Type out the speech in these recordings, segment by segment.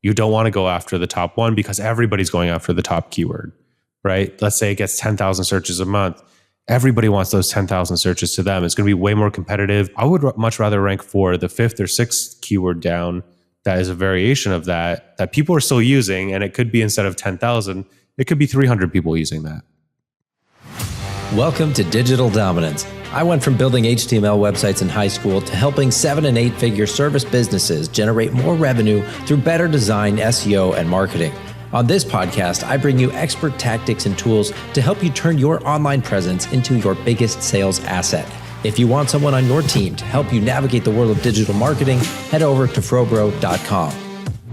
You don't want to go after the top one because everybody's going after the top keyword, right? Let's say it gets 10,000 searches a month. Everybody wants those 10,000 searches to them. It's going to be way more competitive. I would much rather rank for the 5th or 6th keyword down that is a variation of that people are still using. And it could be, instead of 10,000, it could be 300 people using that. Welcome to Digital Dominance. I went from building HTML websites in high school to helping 7- and 8-figure service businesses generate more revenue through better design, SEO, and marketing. On this podcast, I bring you expert tactics and tools to help you turn your online presence into your biggest sales asset. If you want someone on your team to help you navigate the world of digital marketing, head over to FroBro.com.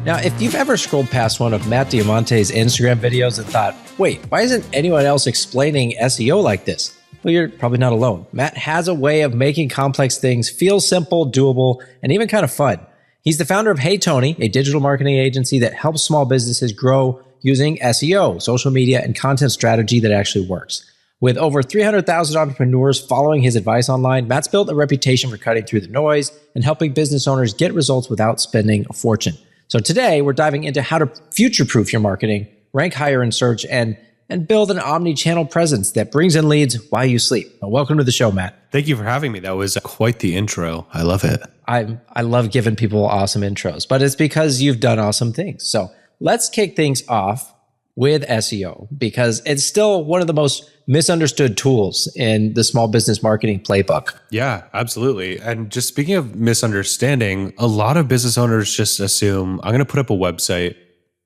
Now, if you've ever scrolled past one of Matt Diamante's Instagram videos and thought, wait, why isn't anyone else explaining SEO like this? Well, you're probably not alone. Matt has a way of making complex things feel simple, doable, and even kind of fun. He's the founder of HeyTony, a digital marketing agency that helps small businesses grow using SEO, social media, and content strategy that actually works. With over 300,000 entrepreneurs following his advice online, Matt's built a reputation for cutting through the noise and helping business owners get results without spending a fortune. So today, we're diving into how to future-proof your marketing, rank higher in search, and build an omnichannel presence that brings in leads while you sleep. Well, welcome to the show, Matt. Thank you for having me. That was quite the intro. I love it. I love giving people awesome intros, but it's because you've done awesome things. So let's kick things off with SEO, because it's still one of the most misunderstood tools in the small business marketing playbook. Yeah, absolutely. And just speaking of misunderstanding, a lot of business owners just assume I'm going to put up a website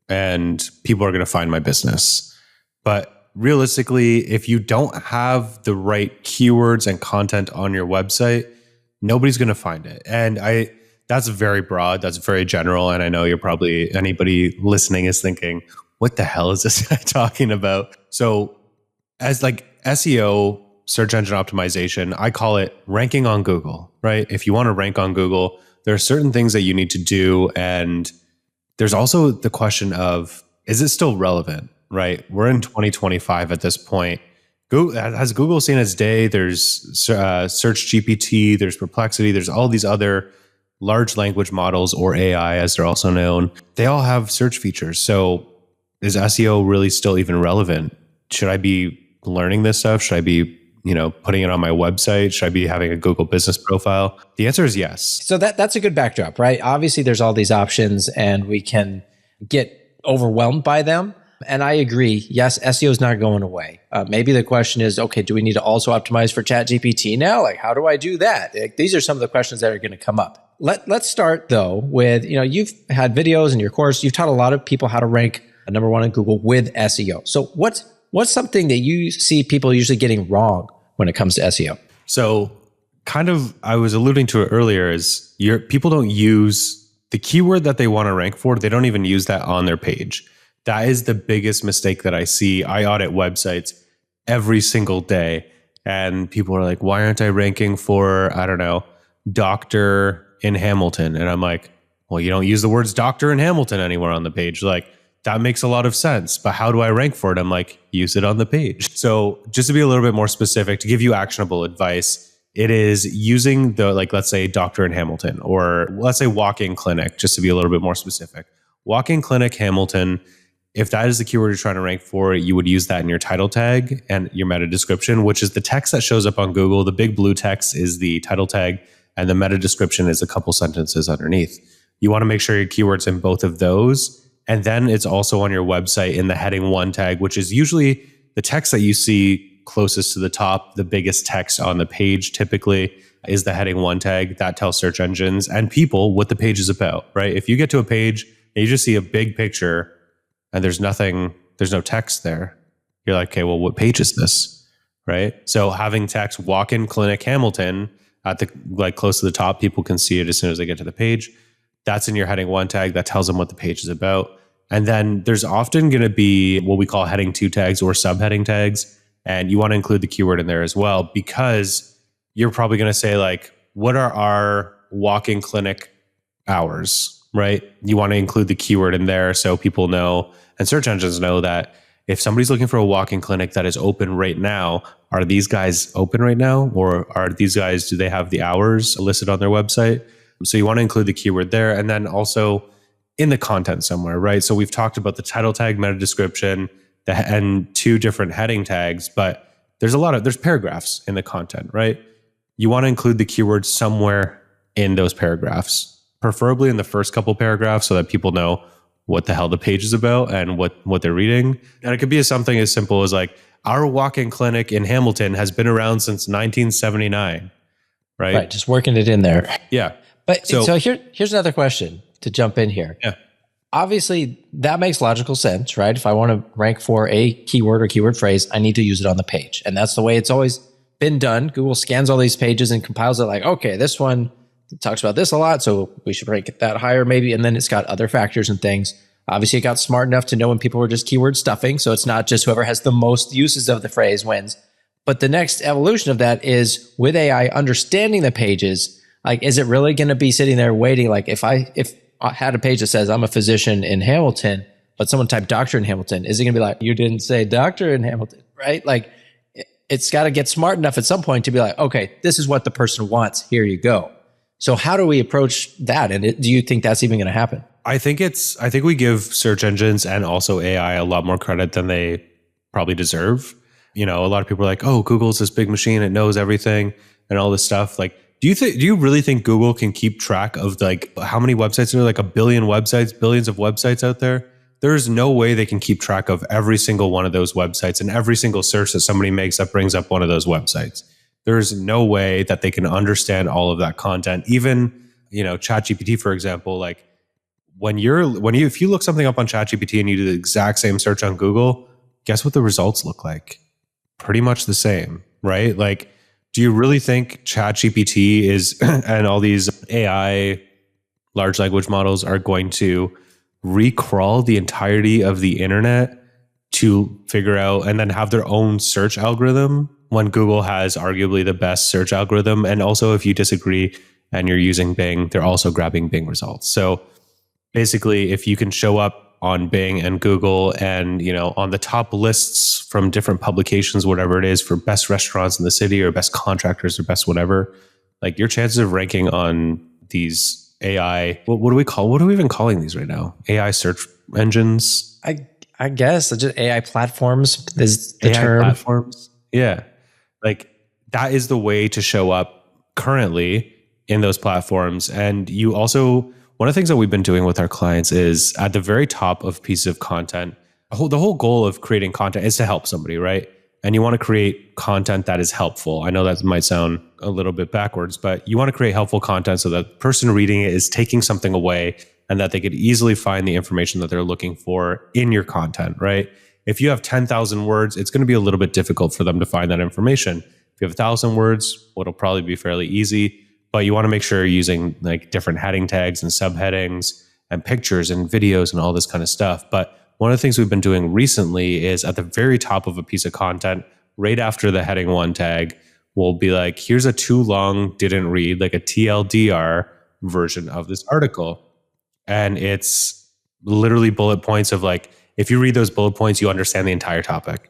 and people are going to find my business. But realistically, if you don't have the right keywords and content on your website, nobody's going to find it. And that's very broad. That's very general. And I know anybody listening is thinking, what the hell is this guy talking about? So as like SEO, search engine optimization, I call it ranking on Google, right? If you want to rank on Google, there are certain things that you need to do. And there's also the question of, is it still relevant, right? We're in 2025 at this point. Has Google seen its day? There's Search GPT, there's Perplexity, there's all these other large language models, or AI as they're also known. They all have search features. So is SEO really still even relevant? Should I be learning this stuff? Should I be, putting it on my website? Should I be having a Google business profile? The answer is yes. So that's a good backdrop, right? Obviously, there's all these options and we can get overwhelmed by them. And I agree. Yes, SEO is not going away. Maybe the question is, okay, do we need to also optimize for ChatGPT now? Like, how do I do that? These are some of the questions that are going to come up. Let's start though with, you've had videos in your course. You've taught a lot of people how to rank number one in Google with SEO. So what's something that you see people usually getting wrong when it comes to SEO? So kind of, I was alluding to it earlier, is people don't use the keyword that they want to rank for. They don't even use that on their page. That is the biggest mistake that I see. I audit websites every single day and people are like, why aren't I ranking for, I don't know, doctor in Hamilton? And I'm like, well, you don't use the words doctor in Hamilton anywhere on the page. Like, that makes a lot of sense, but how do I rank for it? I'm like, use it on the page. So just to be a little bit more specific, to give you actionable advice, it is using let's say doctor in Hamilton, or let's say walk-in clinic, just to be a little bit more specific. Walk-in clinic Hamilton, if that is the keyword you're trying to rank for, you would use that in your title tag and your meta description, which is the text that shows up on Google. The big blue text is the title tag, and the meta description is a couple sentences underneath. You want to make sure your keyword's in both of those. And then it's also on your website in the heading 1 tag, which is usually the text that you see closest to the top. The biggest text on the page typically is the heading 1 tag. That tells search engines and people what the page is about, right? If you get to a page and you just see a big picture and there's no text there, you're like, okay, well, what page is this, right? So having text walk-in clinic Hamilton at the close to the top, people can see it as soon as they get to the page. That's in your heading 1 tag. That tells them what the page is about. And then there's often going to be what we call heading 2 tags or subheading tags. And you want to include the keyword in there as well, because you're probably going to say, like, what are our walk-in clinic hours, right? You want to include the keyword in there so people know, and search engines know, that if somebody's looking for a walk-in clinic that is open right now, are these guys open right now? Or are these guys, do they have the hours listed on their website? So you want to include the keyword there. And then also in the content somewhere, right? So we've talked about the title tag, meta description, and 2 different heading tags, but there's paragraphs in the content, right? You want to include the keywords somewhere in those paragraphs, preferably in the first couple paragraphs so that people know what the hell the page is about and what they're reading. And it could be something as simple as like, our walk-in clinic in Hamilton has been around since 1979, right? Right, just working it in there. Yeah. But so here's another question to jump in here. Yeah. Obviously, that makes logical sense, right? If I want to rank for a keyword or keyword phrase, I need to use it on the page. And that's the way it's always been done. Google scans all these pages and compiles it like, okay, this one talks about this a lot, so we should rank it that higher maybe. And then it's got other factors and things. Obviously, it got smart enough to know when people were just keyword stuffing. So it's not just whoever has the most uses of the phrase wins. But the next evolution of that is with AI understanding the pages, like, is it really going to be sitting there waiting? Like if I had a page that says I'm a physician in Hamilton, but someone typed doctor in Hamilton, is it going to be like, you didn't say doctor in Hamilton, right? Like it's got to get smart enough at some point to be like, okay, this is what the person wants. Here you go. So how do we approach that? And do you think that's even going to happen? I think we give search engines and also AI a lot more credit than they probably deserve. You know, a lot of people are like, oh, Google's this big machine. It knows everything and all this stuff. Like, do you really think Google can keep track of like how many websites are there? Like 1 billion websites, billions of websites out there? There's no way they can keep track of every single one of those websites and every single search that somebody makes that brings up one of those websites. There's no way that they can understand all of that content. Even, you know, ChatGPT, for example, like if you look something up on ChatGPT and you do the exact same search on Google, guess what the results look like? Pretty much the same, right? Like, do you really think ChatGPT is and all these AI large language models are going to recrawl the entirety of the internet to figure out and then have their own search algorithm when Google has arguably the best search algorithm? And also, if you disagree and you're using Bing, they're also grabbing Bing results. So basically, if you can show up on Bing and Google and, you know, on the top lists from different publications, whatever it is, for best restaurants in the city or best contractors or best whatever, like your chances of ranking on these AI, what are we even calling these right now? AI search engines? I guess just AI platforms is the AI term. Platforms. Yeah. Like that is the way to show up currently in those platforms. And you also, one of the things that we've been doing with our clients is at the very top of pieces of content, the whole goal of creating content is to help somebody, right? And you want to create content that is helpful. I know that might sound a little bit backwards, but you want to create helpful content so that the person reading it is taking something away and that they could easily find the information that they're looking for in your content, right? If you have 10,000 words, it's going to be a little bit difficult for them to find that information. If you have 1,000 words, it'll probably be fairly easy, but you want to make sure you're using like different heading tags and subheadings and pictures and videos and all this kind of stuff. But one of the things we've been doing recently is at the very top of a piece of content, right after the heading 1 tag, we'll be like, here's a too long, didn't read, like a TLDR version of this article. And it's literally bullet points of like, if you read those bullet points, you understand the entire topic,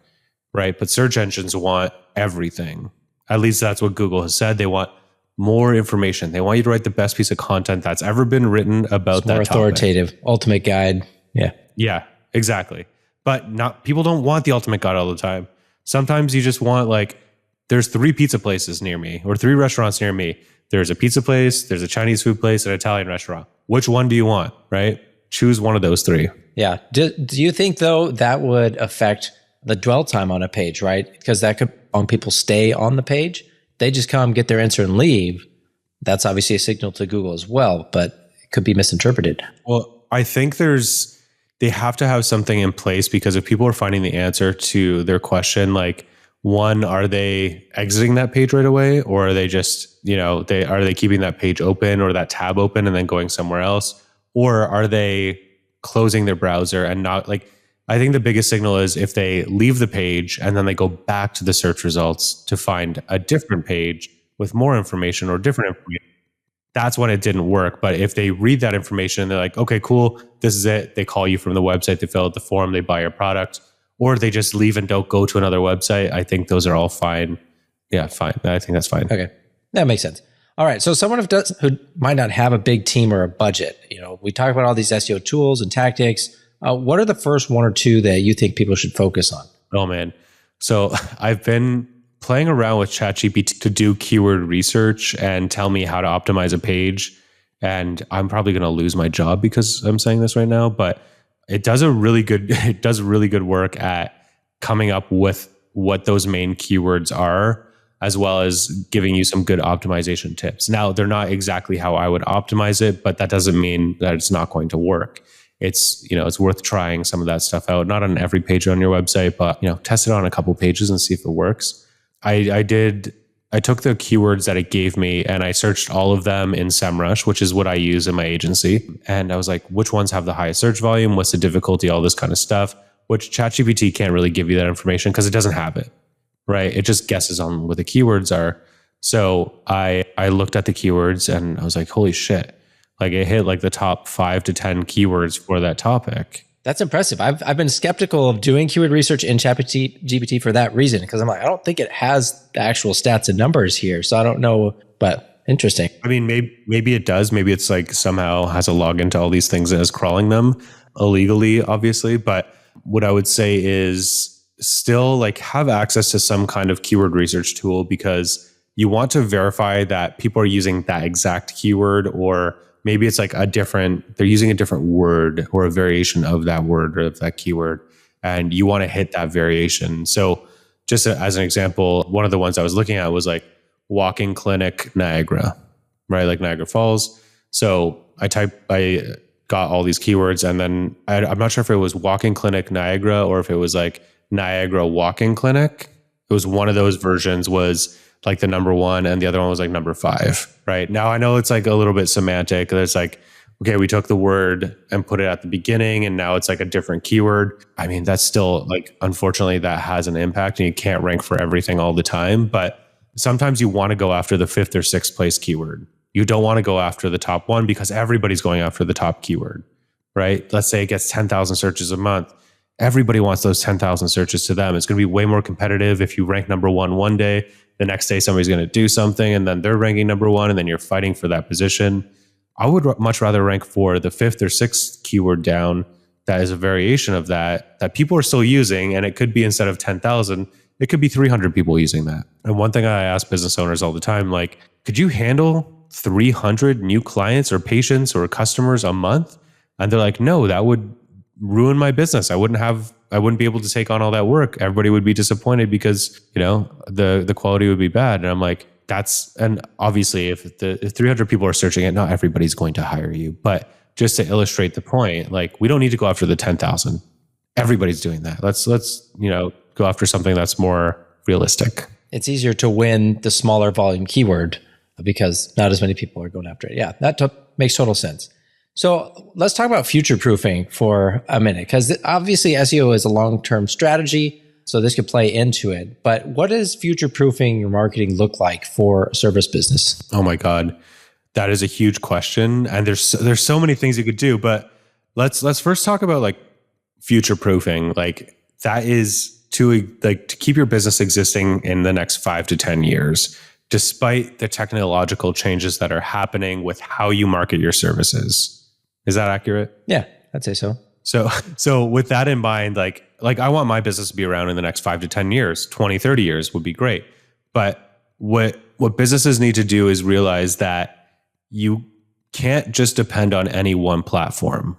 right? But search engines want everything. At least that's what Google has said. They want more information. They want you to write the best piece of content that's ever been written about that topic. More authoritative, ultimate guide. Yeah. Yeah, exactly. But people don't want the ultimate guide all the time. Sometimes you just want like, there's 3 pizza places near me or 3 restaurants near me. There's a pizza place, there's a Chinese food place, an Italian restaurant. Which one do you want, right? Choose one of those 3. Yeah. Do you think, though, that would affect the dwell time on a page, right? Because that could on people stay on the page. They just come, get their answer, and leave. That's obviously a signal to Google as well, but it could be misinterpreted. Well, I think they have to have something in place because if people are finding the answer to their question, like, one, are they exiting that page right away? Or are they just, are they keeping that page open or that tab open and then going somewhere else? Or are they closing their browser and not like, I think the biggest signal is if they leave the page and then they go back to the search results to find a different page with more information or different information. That's when it didn't work. But if they read that information, they're like, okay, cool, this is it. They call you from the website, they fill out the form, they buy your product, or they just leave and don't go to another website. I think those are all fine. Yeah, fine. I think that's fine. Okay. That makes sense. All right. So someone who might not have a big team or a budget, we talk about all these SEO tools and tactics. What are the first one or two that you think people should focus on? Oh man. So I've been playing around with ChatGPT to do keyword research and tell me how to optimize a page. And I'm probably going to lose my job because I'm saying this right now, but it does really good work at coming up with what those main keywords are, as well as giving you some good optimization tips. Now, they're not exactly how I would optimize it, but that doesn't mean that it's not going to work. It's worth trying some of that stuff out, not on every page on your website, but test it on a couple pages and see if it works. I took the keywords that it gave me and I searched all of them in SEMrush, which is what I use in my agency. And I was like, which ones have the highest search volume? What's the difficulty? All this kind of stuff, which ChatGPT can't really give you that information because it doesn't have it, right? It just guesses on what the keywords are. So I looked at the keywords and I was like, holy shit. Like it hit like the top 5 to 10 keywords for that topic. That's impressive. I've been skeptical of doing keyword research in ChatGPT for that reason, because I'm like, I don't think it has the actual stats and numbers here. So I don't know, but interesting. I mean, maybe it does. Maybe it's like somehow has a login to all these things and is crawling them illegally, obviously. But what I would say is still like have access to some kind of keyword research tool, because you want to verify that people are using that exact keyword, or maybe it's like they're using a different word or a variation of that word or of that keyword, and you want to hit that variation. So just as an example, one of the ones I was looking at was like walk-in clinic Niagara, right? Like Niagara Falls. So I got all these keywords, and then I'm not sure if it was walk-in clinic Niagara or if it was like Niagara walk-in clinic. It was one of those versions was like the number 1 and the other one was like number 5, right? Now I know it's like a little bit semantic. There's like, okay, we took the word and put it at the beginning and now it's like a different keyword. I mean, that's still like, unfortunately that has an impact and you can't rank for everything all the time, but sometimes you want to go after the 5th or 6th place keyword. You don't want to go after the top one because everybody's going after the top keyword, right? Let's say it gets 10,000 searches a month. Everybody wants those 10,000 searches to them. It's going to be way more competitive if you rank number 1 one day. The next day, somebody's going to do something and then they're ranking number 1 and then you're fighting for that position. I would much rather rank for the 5th or 6th keyword down that is a variation of that people are still using. And it could be, instead of 10,000, it could be 300 people using that. And one thing I ask business owners all the time, like, could you handle 300 new clients or patients or customers a month? And they're like, no, that would ruin my business. I wouldn't be able to take on all that work. Everybody would be disappointed because, the quality would be bad. And I'm like, and obviously if 300 people are searching it, not everybody's going to hire you. But just to illustrate the point, like, we don't need to go after the 10,000. Everybody's doing that. Let's go after something that's more realistic. It's easier to win the smaller volume keyword because not as many people are going after it. Yeah, that makes total sense. So let's talk about future proofing for a minute, because obviously SEO is a long-term strategy, so this could play into it. But what does future proofing your marketing look like for a service business? Oh my God, that is a huge question, and there's so many things you could do. But let's first talk about like future proofing. Like, that is to keep your business existing in the next 5 to 10 years, despite the technological changes that are happening with how you market your services. Is that accurate? Yeah, I'd say so. So with that in mind, like I want my business to be around in the next 5 to 10 years, 20, 30 years would be great. But what businesses need to do is realize that you can't just depend on any one platform,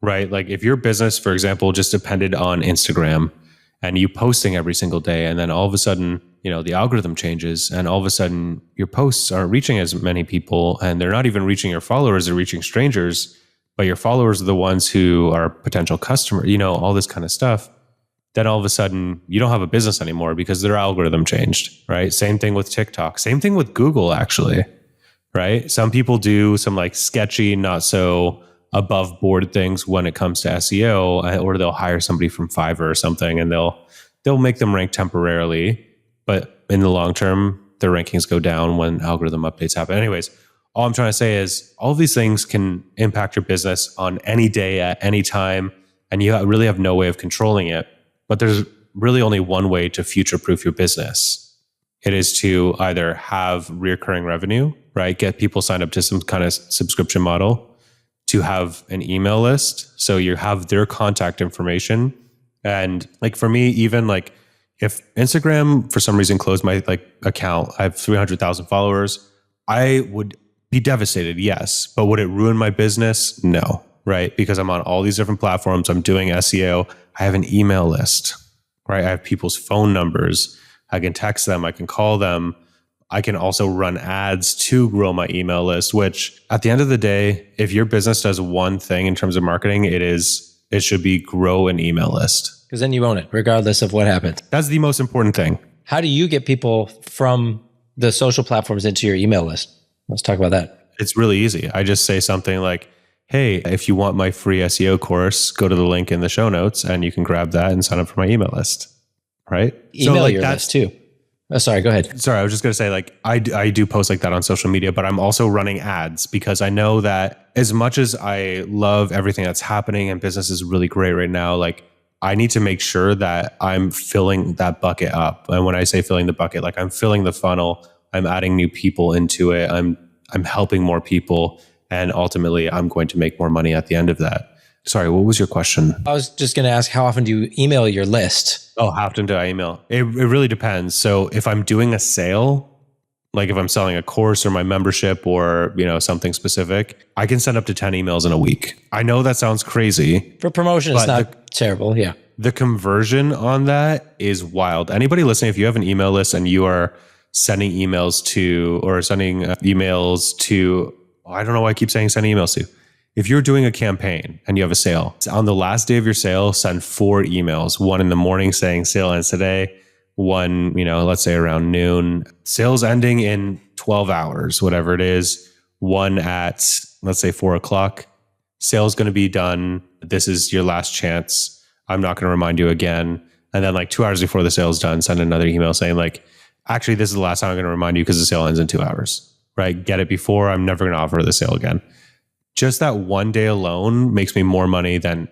right? Like, if your business, for example, just depended on Instagram and you posting every single day, and then all of a sudden, the algorithm changes and all of a sudden your posts aren't reaching as many people and they're not even reaching your followers, they're reaching strangers, but your followers are the ones who are potential customers, all this kind of stuff. Then all of a sudden you don't have a business anymore because their algorithm changed, right? Same thing with TikTok, same thing with Google, actually, right? Some people do some like sketchy, not so above board things when it comes to SEO, or they'll hire somebody from Fiverr or something and they'll make them rank temporarily. But in the long term, their rankings go down when algorithm updates happen. Anyways, all I'm trying to say is all of these things can impact your business on any day at any time, and you really have no way of controlling it. But there's really only one way to future-proof your business, It is to either have recurring revenue, right? Get people signed up to some kind of subscription model, to have an email list. So you have their contact information. And like for me, even like if Instagram for some reason closed my like account, I have 300,000 followers, I would be devastated. Yes. But would it ruin my business? No. Right. Because I'm on all these different platforms. I'm doing SEO. I have an email list, right? I have people's phone numbers. I can text them. I can call them. I can also run ads to grow my email list, which at the end of the day, if your business does one thing in terms of marketing, it should be grow an email list. Because then you own it, regardless of what happens. That's the most important thing. How do you get people from the social platforms into your email list? Let's talk about that. It's really easy. I just say something like, hey, if you want my free SEO course, go to the link in the show notes and you can grab that and sign up for my email list. Right? Email your list too. Oh, sorry, go ahead. Sorry, I was just going to say, like, I do post like that on social media, but I'm also running ads because I know that as much as I love everything that's happening and business is really great right now, like I need to make sure that I'm filling that bucket up. And when I say filling the bucket, like I'm filling the funnel, I'm adding new people into it. I'm helping more people. And ultimately I'm going to make more money at the end of that. Sorry, what was your question? I was just going to ask, how often do you email your list? Oh, how often do I email? It really depends. So if I'm doing a sale, like if I'm selling a course or my membership or, something specific, I can send up to 10 emails in a week. I know that sounds crazy. For promotion, it's not terrible. Yeah. The conversion on that is wild. Anybody listening, if you have an email list and you are sending emails to, I don't know why I keep saying sending emails to. If you're doing a campaign and you have a sale, on the last day of your sale, send 4 emails. One in the morning saying sale ends today. One, let's say around noon. Sales ending in 12 hours, whatever it is. One at, let's say 4 o'clock. Sale's going to be done. This is your last chance. I'm not going to remind you again. And then like 2 hours before the sale's done, send another email saying like, actually, this is the last time I'm going to remind you because the sale ends in 2 hours, right? Get it before. I'm never going to offer the sale again. Just that one day alone makes me more money than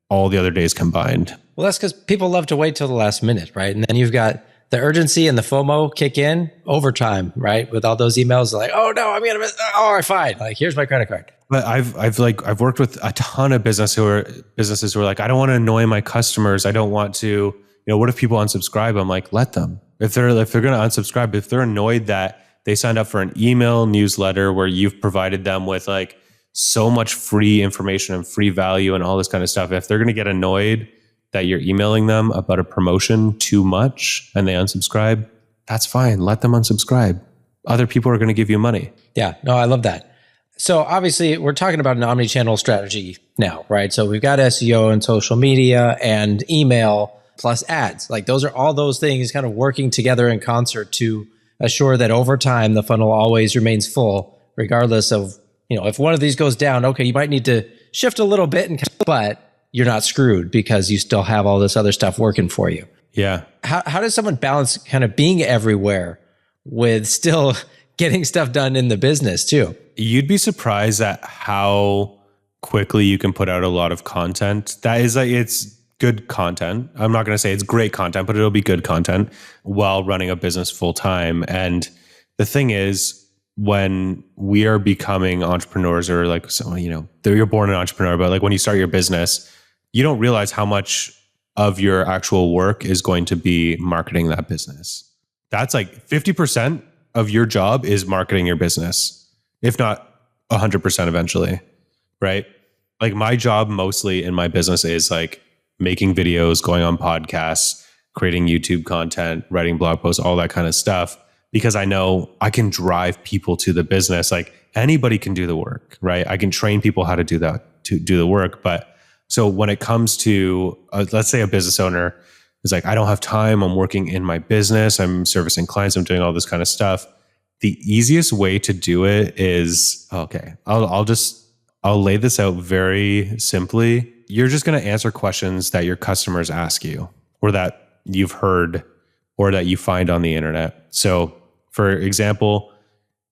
all the other days combined. Well, that's because people love to wait till the last minute, right? And then you've got the urgency and the FOMO kick in overtime, right? With all those emails like, oh no, I'm going to miss, all right, fine. Like, here's my credit card. But I've worked with a ton of businesses who are like, I don't want to annoy my customers. I don't want to, what if people unsubscribe? I'm like, let them. If they're going to unsubscribe, if they're annoyed that they signed up for an email newsletter where you've provided them with like so much free information and free value and all this kind of stuff, if they're going to get annoyed that you're emailing them about a promotion too much and they unsubscribe, that's fine. Let them unsubscribe. Other people are going to give you money. Yeah, no, I love that. So obviously we're talking about an omnichannel strategy now, right? So we've got SEO and social media and email plus ads. Like those are all those things kind of working together in concert to assure that over time the funnel always remains full, regardless of, if one of these goes down, okay, you might need to shift a little bit, but you're not screwed because you still have all this other stuff working for you. Yeah. How does someone balance kind of being everywhere with still getting stuff done in the business too? You'd be surprised at how quickly you can put out a lot of content. That is like, it's good content. I'm not going to say it's great content, but it'll be good content while running a business full time. And the thing is, when we are becoming entrepreneurs or like, so, you're born an entrepreneur, but like when you start your business, you don't realize how much of your actual work is going to be marketing that business. That's like 50% of your job is marketing your business, if not 100% eventually, right? Like my job mostly in my business is like making videos, going on podcasts, creating YouTube content, writing blog posts, all that kind of stuff. Because I know I can drive people to the business. Like anybody can do the work, right? I can train people how to do that, to do the work. But so when it comes to, let's say a business owner is like, I don't have time. I'm working in my business. I'm servicing clients. I'm doing all this kind of stuff. The easiest way to do it is, okay, I'll lay this out very simply. You're just going to answer questions that your customers ask you or that you've heard or that you find on the internet. So for example,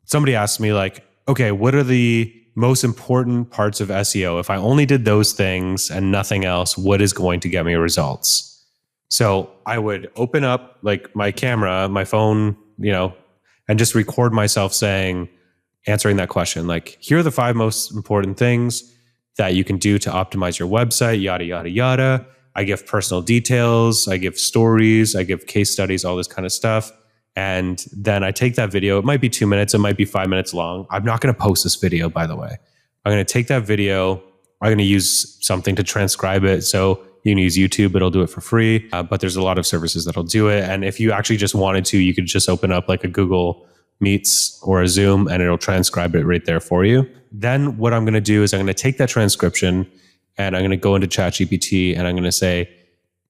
somebody asked me like, okay, what are the most important parts of SEO? If I only did those things and nothing else, what is going to get me results? So I would open up like my camera, my phone, and just record myself answering that question. Like, here are the 5 most important things that you can do to optimize your website, yada, yada, yada. I give personal details, I give stories, I give case studies, all this kind of stuff. And then I take that video. It might be 2 minutes, it might be 5 minutes long. I'm not going to post this video, by the way. I'm going to take that video. I'm going to use something to transcribe it. So you can use YouTube, it'll do it for free. But there's a lot of services that'll do it. And if you actually just wanted to, you could just open up like a Google Meets or a Zoom and it'll transcribe it right there for you. Then what I'm going to do is I'm going to take that transcription and I'm going to go into ChatGPT and I'm going to say,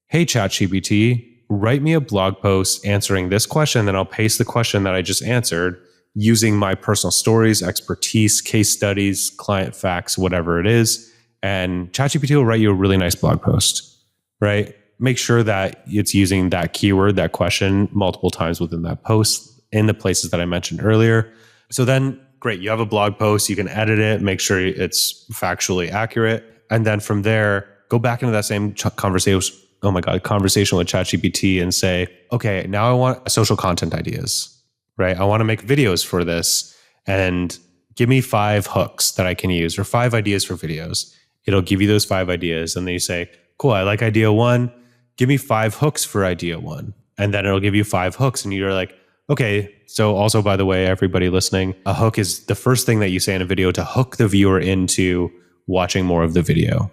hey, ChatGPT, write me a blog post answering this question. Then I'll paste the question that I just answered using my personal stories, expertise, case studies, client facts, whatever it is. And ChatGPT will write you a really nice blog post, right? Make sure that it's using that keyword, that question multiple times within that post in the places that I mentioned earlier. So then, great, you have a blog post, you can edit it, make sure it's factually accurate. And then from there, go back into that same conversation with ChatGPT and say, okay, now I want social content ideas, right? I want to make videos for this and give me 5 hooks that I can use or 5 ideas for videos. It'll give you those 5 ideas. And then you say, cool, I like idea 1. Give me 5 hooks for idea 1. And then it'll give you 5 hooks. And you're like, okay. So also, by the way, everybody listening, a hook is the first thing that you say in a video to hook the viewer into watching more of the video,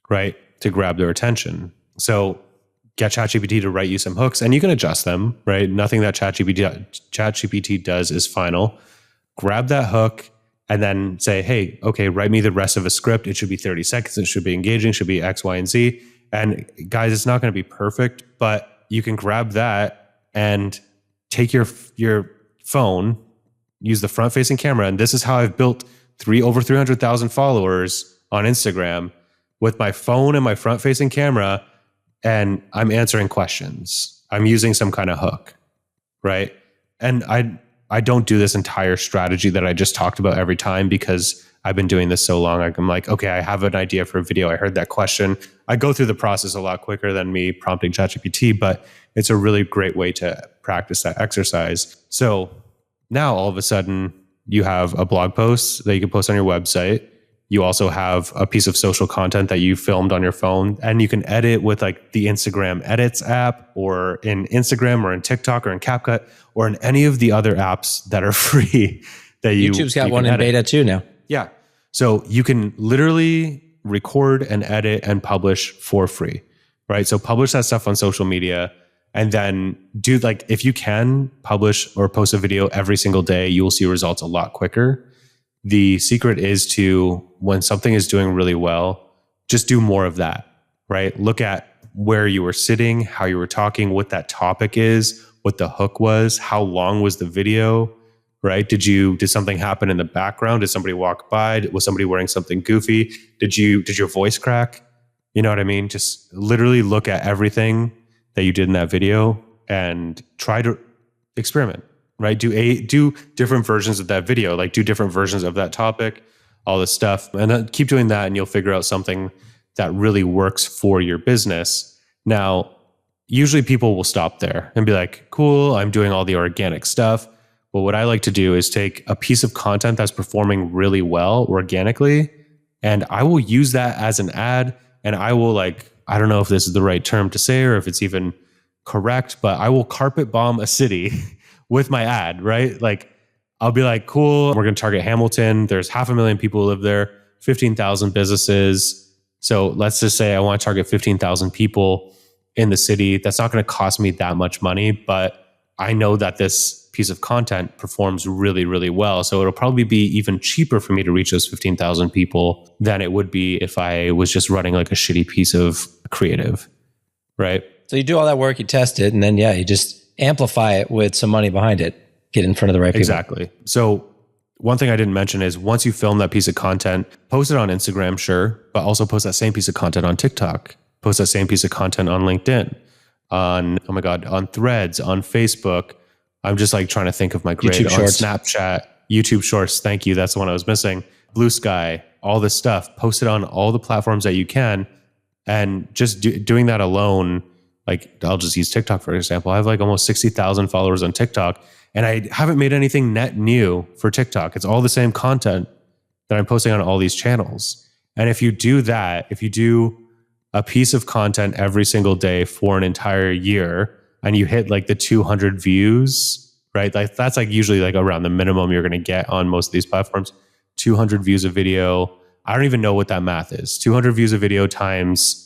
right? To grab their attention. So get ChatGPT to write you some hooks and you can adjust them, right? Nothing that ChatGPT does is final. Grab that hook and then say, hey, okay, write me the rest of a script. It should be 30 seconds. It should be engaging, should be X, Y, and Z. And guys, it's not going to be perfect, but you can grab that and take your phone, use the front-facing camera. And this is how I've built over 300,000 followers on Instagram with my phone and my front-facing camera. And I'm answering questions. I'm using some kind of hook, right? And I don't do this entire strategy that I just talked about every time because I've been doing this so long. I'm like, okay, I have an idea for a video. I heard that question. I go through the process a lot quicker than me prompting ChatGPT, but it's a really great way to practice that exercise. So now all of a sudden you have a blog post that you can post on your website. You also have a piece of social content that you filmed on your phone and you can edit with like the Instagram Edits app or in Instagram or in TikTok or in CapCut or in any of the other apps that are free that YouTube's got one in beta too now. Yeah. So you can literally record and edit and publish for free, right? So publish that stuff on social media and then do like, if you can publish or post a video every single day, you will see results a lot quicker. The secret is to, when something is doing really well, just do more of that, right? Look at where you were sitting, how you were talking, what that topic is, what the hook was, how long was the video, right? Did something happen in the background? Did somebody walk by? Was somebody wearing something goofy? Did your voice crack? You know what I mean? Just literally look at everything that you did in that video and try to experiment, right? Do different versions of that video, like do different versions of that topic, all this stuff, and then keep doing that and you'll figure out something that really works for your business. Now, usually people will stop there and be like, cool, I'm doing all the organic stuff. But what I like to do is take a piece of content that's performing really well organically, and I will use that as an ad, and I will I don't know if this is the right term to say or if it's even correct, but I will carpet bomb a city with my ad, right? Like I'll be like, cool, we're going to target Hamilton. There's 500,000 people who live there, 15,000 businesses. So let's just say I want to target 15,000 people in the city. That's not going to cost me that much money, but I know that this piece of content performs really, really well. So it'll probably be even cheaper for me to reach those 15,000 people than it would be if I was just running like a shitty piece of creative, right? So you do all that work, you test it, and then you just amplify it with some money behind it. Get in front of the right people. Exactly. So one thing I didn't mention is once you film that piece of content, post it on Instagram, sure, but also post that same piece of content on TikTok, post that same piece of content on LinkedIn, on Threads, on Facebook. I'm just trying to think of my grid. YouTube on Shorts. Snapchat, YouTube Shorts. Thank you. That's the one I was missing. Blue Sky, all this stuff. Post it on all the platforms that you can. And just doing that alone like I'll just use TikTok for example. I have like almost 60,000 followers on TikTok, and I haven't made anything net new for TikTok. It's all the same content that I'm posting on all these channels. And if you do that, if you do a piece of content every single day for an entire year, and you hit like the 200 views, right? Like that's like usually like around the minimum you're going to get on most of these platforms. 200 views of video. I don't even know what that math is. 200 views of video times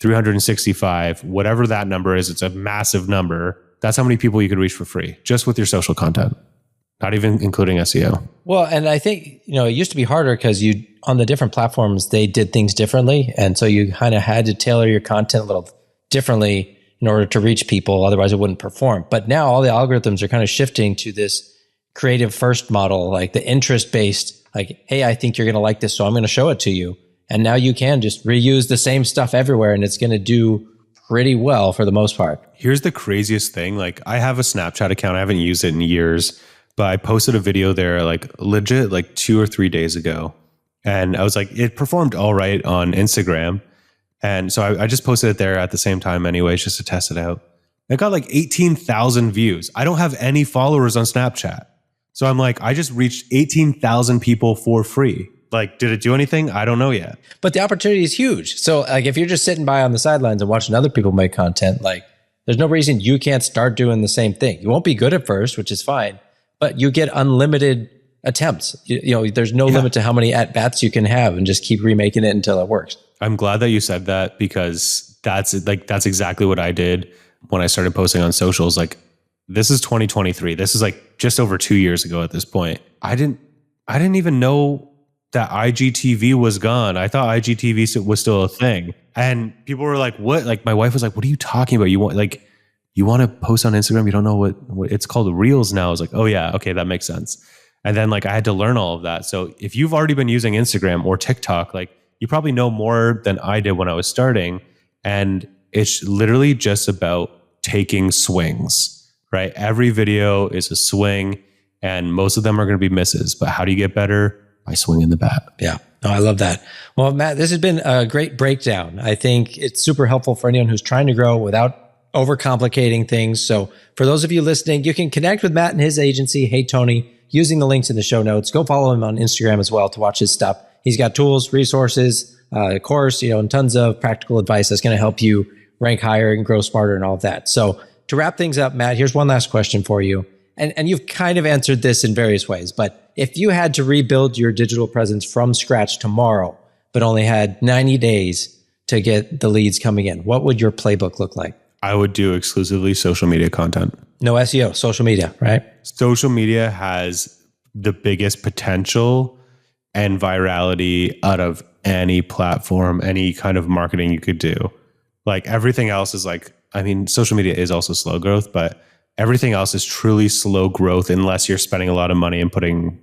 365, whatever that number is, it's a massive number. That's how many people you could reach for free just with your social content, not even including SEO. Well, and I think, it used to be harder because on the different platforms, they did things differently. And so you kind of had to tailor your content a little differently in order to reach people. Otherwise it wouldn't perform. But now all the algorithms are kind of shifting to this creative first model, like the interest based, like, hey, I think you're going to like this, so I'm going to show it to you. And now you can just reuse the same stuff everywhere and it's going to do pretty well for the most part. Here's the craziest thing. Like I have a Snapchat account. I haven't used it in years, but I posted a video there like legit like 2 or 3 days ago. And I was like, it performed all right on Instagram. And so I just posted it there at the same time anyways, just to test it out. It got like 18,000 views. I don't have any followers on Snapchat. So I'm like, I just reached 18,000 people for free. Like, did it do anything? I don't know yet. But the opportunity is huge. So like if you're just sitting by on the sidelines and watching other people make content, like there's no reason you can't start doing the same thing. You won't be good at first, which is fine, but you get unlimited attempts. There's no limit to how many at-bats you can have and just keep remaking it until it works. I'm glad that you said that because that's exactly what I did when I started posting on socials. Like this is 2023. This is like just over 2 years ago at this point. I didn't even know that IGTV was gone. I thought IGTV was still a thing. And people were like, what? Like my wife was like, what are you talking about? You want to post on Instagram? You don't know what it's called Reels now. I was like, oh yeah, okay, that makes sense. And then like I had to learn all of that. So if you've already been using Instagram or TikTok, like you probably know more than I did when I was starting. And it's literally just about taking swings, right? Every video is a swing and most of them are going to be misses. But how do you get better? By swinging the bat. Yeah. No, I love that. Well, Matt, this has been a great breakdown. I think it's super helpful for anyone who's trying to grow without overcomplicating things. So for those of you listening, you can connect with Matt and his agency, HeyTony, using the links in the show notes. Go follow him on Instagram as well to watch his stuff. He's got tools, resources, a course, and tons of practical advice that's going to help you rank higher and grow smarter and all of that. So to wrap things up, Matt, here's one last question for you. And you've kind of answered this in various ways, but if you had to rebuild your digital presence from scratch tomorrow, but only had 90 days to get the leads coming in, what would your playbook look like? I would do exclusively social media content. No SEO, social media, right? Social media has the biggest potential and virality out of any platform, any kind of marketing you could do. Like everything else is like, social media is also slow growth, but everything else is truly slow growth unless you're spending a lot of money and putting,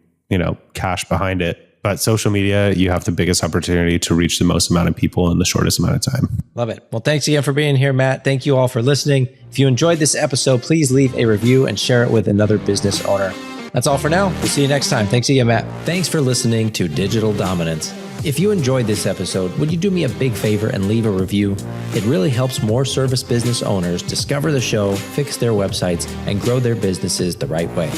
cash behind it. But social media, you have the biggest opportunity to reach the most amount of people in the shortest amount of time. Love it. Well, thanks again for being here, Matt. Thank you all for listening. If you enjoyed this episode, please leave a review and share it with another business owner. That's all for now. We'll see you next time. Thanks again, Matt. Thanks for listening to Digital Dominance. If you enjoyed this episode, would you do me a big favor and leave a review? It really helps more service business owners discover the show, fix their websites, and grow their businesses the right way.